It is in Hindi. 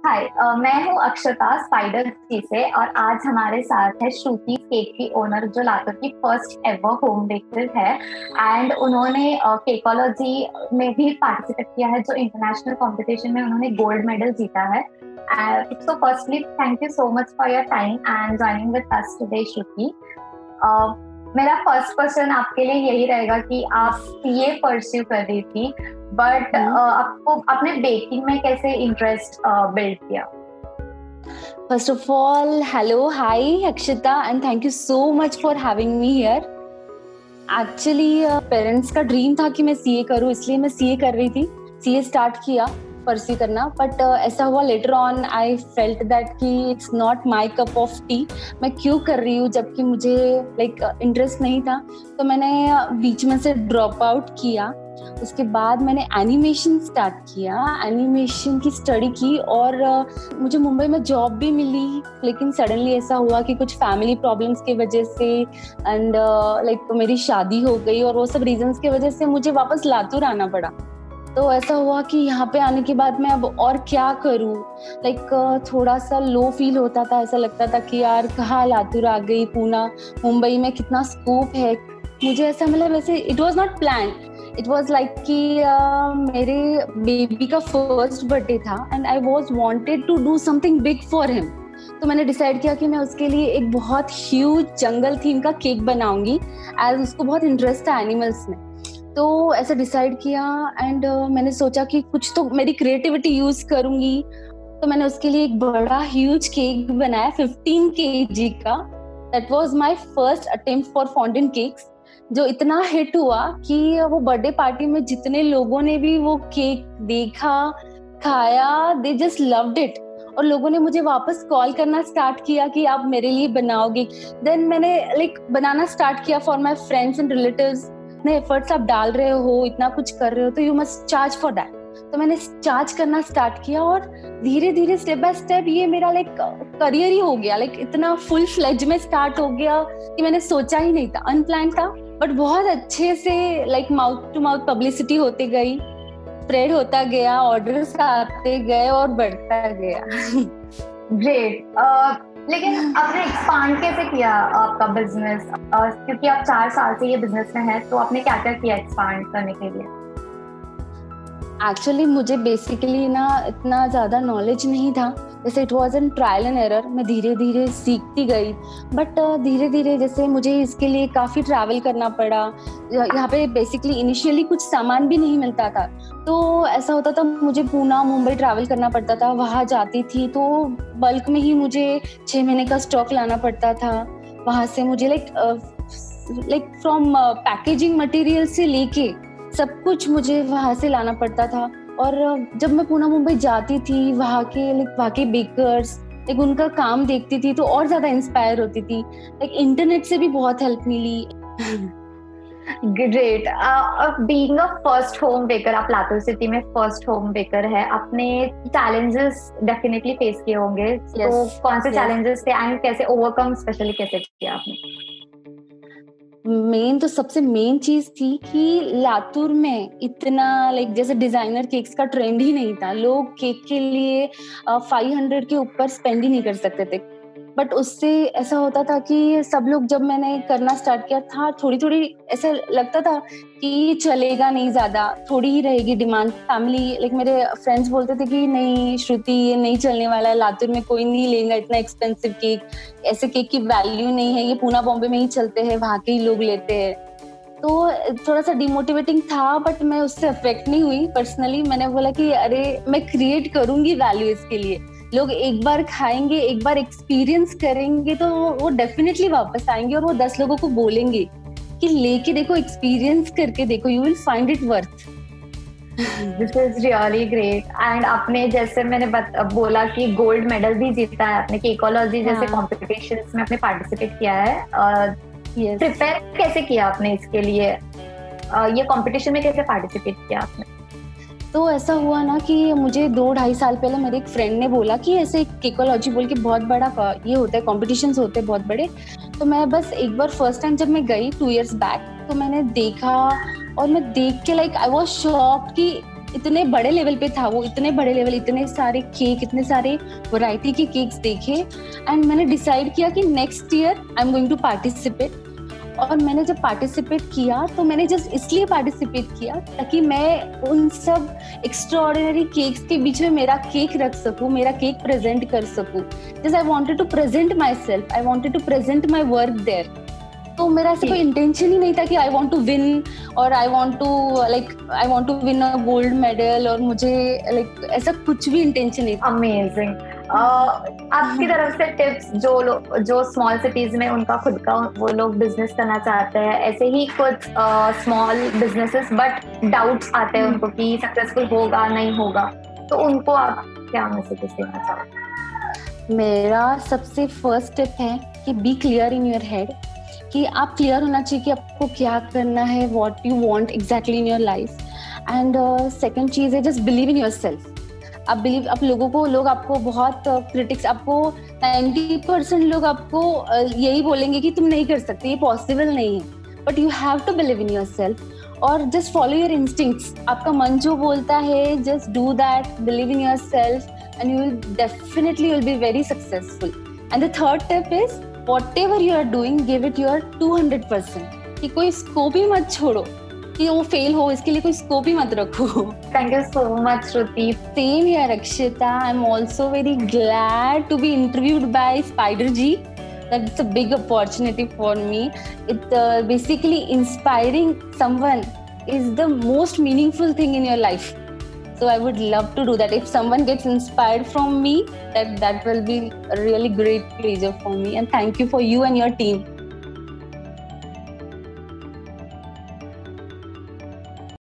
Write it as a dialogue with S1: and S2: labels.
S1: हाय, मैं हूँ अक्षता स्पाइडर जी से और आज हमारे साथ है श्रुति केक की ओनर जो लातूर की फर्स्ट एवर होम बेकर है। एंड उन्होंने केकोलॉजी में भी पार्टिसिपेट किया है जो इंटरनेशनल कंपटीशन में उन्होंने गोल्ड मेडल जीता है। So firstly thank you so much for your time and joining with us today Shruti. मेरा फर्स्ट क्वेश्चन आपके लिए यही रहेगा कि आप सीए परस्यू कर रही थी बट आपको अपने बेकिंग में कैसे इंटरेस्ट बिल्ड किया?
S2: First of all, hello, hi Akshita and thank you so much for having me here. Actually, parents का ड्रीम था कि मैं सीए करूँ, इसलिए मैं सीए कर रही थी, सीए स्टार्ट किया परस्यू करना। बट ऐसा हुआ later on I felt that कि it's not my cup of tea. मैं क्यों कर रही हूँ जबकि मुझे इंटरेस्ट नहीं था। तो मैंने बीच में से ड्रॉप आउट किया। उसके बाद मैंने एनिमेशन स्टार्ट किया, एनिमेशन की स्टडी की और मुझे मुंबई में जॉब भी मिली। लेकिन सडनली ऐसा हुआ कि कुछ फैमिली प्रॉब्लम्स की वजह से एंड मेरी शादी हो गई और वो सब रीजंस की वजह से मुझे वापस लातूर आना पड़ा। तो ऐसा हुआ कि यहाँ पे आने के बाद मैं अब और क्या करूँ, थोड़ा सा लो फील होता था। ऐसा लगता था कि यार कहाँ लातूर आ गई, पूना मुंबई में कितना स्कोप है। मुझे ऐसा वैसे it was not plan, it was like कि मेरे बेबी का फर्स्ट बर्थडे था and I was wanted to do something big for him. तो मैंने डिसाइड किया कि मैं उसके लिए एक बहुत ह्यूज जंगल थीम का केक बनाऊंगी, एज उसको बहुत इंटरेस्ट है एनिमल्स में। तो ऐसा डिसाइड किया एंड मैंने सोचा कि कुछ तो मेरी क्रिएटिविटी यूज करूंगी। तो मैंने उसके लिए एक बड़ा ह्यूज केक बनाया 15 kg का। That was my first attempt for fondant cakes, जो इतना हिट हुआ कि वो बर्थडे पार्टी में जितने लोगों ने भी वो केक देखा, खाया, दे जस्ट लव्ड इट। और लोगों ने मुझे वापस कॉल करना स्टार्ट किया कि आप मेरे लिए बनाओगे। देन मैंने बनाना स्टार्ट किया for my friends and relatives. इतने एफर्ट्स आप डाल रहे हो, इतना कुछ कर रहे हो, तो you must charge for that. तो मैंने चार्ज करना स्टार्ट किया और धीरे धीरे स्टेप बाय स्टेप ये मेरा करियर ही हो गया। इतना फुल फ्लेज में स्टार्ट हो गया कि मैंने सोचा ही नहीं था, अनप्लान था। बट बहुत अच्छे से माउथ टू माउथ पब्लिसिटी होती गई, स्प्रेड होता गया, ऑर्डर्स आते गए और बढ़ता गया।
S1: ग्रेट। लेकिन आपने एक्सपांड कैसे किया आपका बिजनेस? क्योंकि आप 4 साल से ये बिजनेस में है, तो आपने क्या क्या किया एक्सपांड करने के लिए?
S2: एक्चुअली मुझे बेसिकली इतना ज्यादा नॉलेज नहीं था। जैसे it was an trial and error, मैं धीरे धीरे सीखती गई। बट धीरे धीरे जैसे मुझे इसके लिए काफी ट्रैवल करना पड़ा। यहाँ पे बेसिकली इनिशियली कुछ सामान भी नहीं मिलता था, तो ऐसा होता था मुझे पूना मुंबई ट्रैवल करना पड़ता था। वहां जाती थी तो बल्क में ही मुझे 6 महीने का स्टॉक लाना पड़ता था। वहां से मुझे फ्रॉम पैकेजिंग मटेरियल से लेके सब कुछ मुझे वहां से लाना पड़ता था। और जब मैं पूना मुंबई जाती थी, वहाँ के बेकर्स उनका काम देखती थी तो और ज्यादा इंस्पायर होती थी। इंटरनेट से भी बहुत हेल्प मिली।
S1: Great. Being a first home baker, आप लातूर सिटी में फर्स्ट होम बेकर है, आपने चैलेंजेस डेफिनेटली फेस किए होंगे। तो कौन से चैलेंजेस थे एंड कैसे ओवरकम स्पेशली कैसे किया आपने?
S2: मेन तो सबसे मेन चीज थी कि लातूर में इतना जैसे डिजाइनर केक्स का ट्रेंड ही नहीं था। लोग केक के लिए 500 के ऊपर स्पेंड ही नहीं कर सकते थे। बट उससे ऐसा होता था कि सब लोग, जब मैंने करना स्टार्ट किया था, थोड़ी थोड़ी ऐसा लगता था कि चलेगा नहीं, ज्यादा थोड़ी ही रहेगी डिमांड। फैमिली मेरे फ्रेंड्स बोलते थे कि नहीं श्रुति, ये नहीं चलने वाला है, लातूर में कोई नहीं लेगा इतना एक्सपेंसिव केक, ऐसे केक की वैल्यू नहीं है, ये पूना बॉम्बे में ही चलते हैं, वहां के ही लोग लेते हैं। तो थोड़ा सा डिमोटिवेटिंग था, बट मैं उससे अफेक्ट नहीं हुई। पर्सनली मैंने बोला कि अरे मैं क्रिएट करूंगी वैल्यू इसके लिए। लोग एक बार खाएंगे, एक बार एक्सपीरियंस करेंगे तो वो डेफिनेटली वापस आएंगे और वो 10 लोगों को बोलेंगे कि लेके देखो, एक्सपीरियंस करके देखो, you will find it worth.
S1: This is really great. And आपने जैसे मैंने बोला कि गोल्ड मेडल भी जीता है आपने, केकोलॉजी जैसे कॉम्पिटिशन्स में आपने पार्टिसिपेट किया है। प्रिपेयर कैसे किया आपने इसके लिए? ये कॉम्पिटिशन में कैसे पार्टिसिपेट किया आपने?
S2: तो ऐसा हुआ कि मुझे 2-2.5 साल पहले मेरे एक फ्रेंड ने बोला कि ऐसे केकोलॉजी बोल के बहुत बड़ा ये होता है, कॉम्पिटिशन्स होते हैं बहुत बड़े। तो मैं बस एक बार फर्स्ट टाइम जब मैं गई 2 years बैक, तो मैंने देखा और मैं देख के आई वॉज शॉक्ड कि इतने बड़े लेवल पे था वो, इतने बड़े लेवल, इतने सारे केक, इतने सारे वैरायटी के केक्स देखे एंड मैंने डिसाइड किया कि next year I am going to participate. और मैंने जब पार्टिसिपेट किया तो मैंने जस्ट इसलिए पार्टिसिपेट किया ताकि मैं उन सब एक्स्ट्राऑर्डिनरी केक्स के बीच में मेरा केक रख सकूं, मेरा केक प्रेजेंट कर सकूं। Just I wanted to present myself, I wanted to present my work there. तो मेरा ऐसा कोई इंटेंशन ही नहीं था कि आई वांट टू विन और I want to win a gold medal, और मुझे लाइक ऐसा कुछ भी इंटेंशन नहीं था।
S1: अमेजिंग। आपकी तरफ से टिप्स जो स्मॉल सिटीज में उनका खुद का वो लोग बिजनेस करना चाहते हैं, ऐसे ही कुछ स्मॉल बिजनेसेस बट डाउट्स आते हैं उनको कि सक्सेसफुल होगा नहीं होगा, तो उनको आप क्या मैसेज देना चाहोगे?
S2: मेरा सबसे फर्स्ट टिप है कि be clear in your head, कि आप क्लियर होना चाहिए कि आपको क्या करना है, what you want exactly in your life. And second चीज है जस्ट बिलीव इन योरसेल्फ। आप लोग आपको बहुत क्रिटिक्स, आपको 90% लोग आपको यही बोलेंगे कि तुम नहीं कर सकते, ये पॉसिबल नहीं है, but you have to believe in yourself और जस्ट फॉलो योर इंस्टिंक्ट्स। आपका मन जो बोलता है just do that, believe in yourself and you will definitely be very successful. And the third tip is whatever you are doing, give it your 200%, कि कोई स्कोप ही मत छोड़ो कि वो फेल हो, इसके लिए कोई स्कोप ही मत रखो।
S1: Thank you so much, Shruti.
S2: Same here, Akshita. I'm also very glad to be interviewed by Spider G. That's a big opportunity for me. It basically inspiring someone is the most meaningful thing in your life. So I would love to do that. If someone gets inspired from me, that will be a really great pleasure for me. And thank you for you and your team.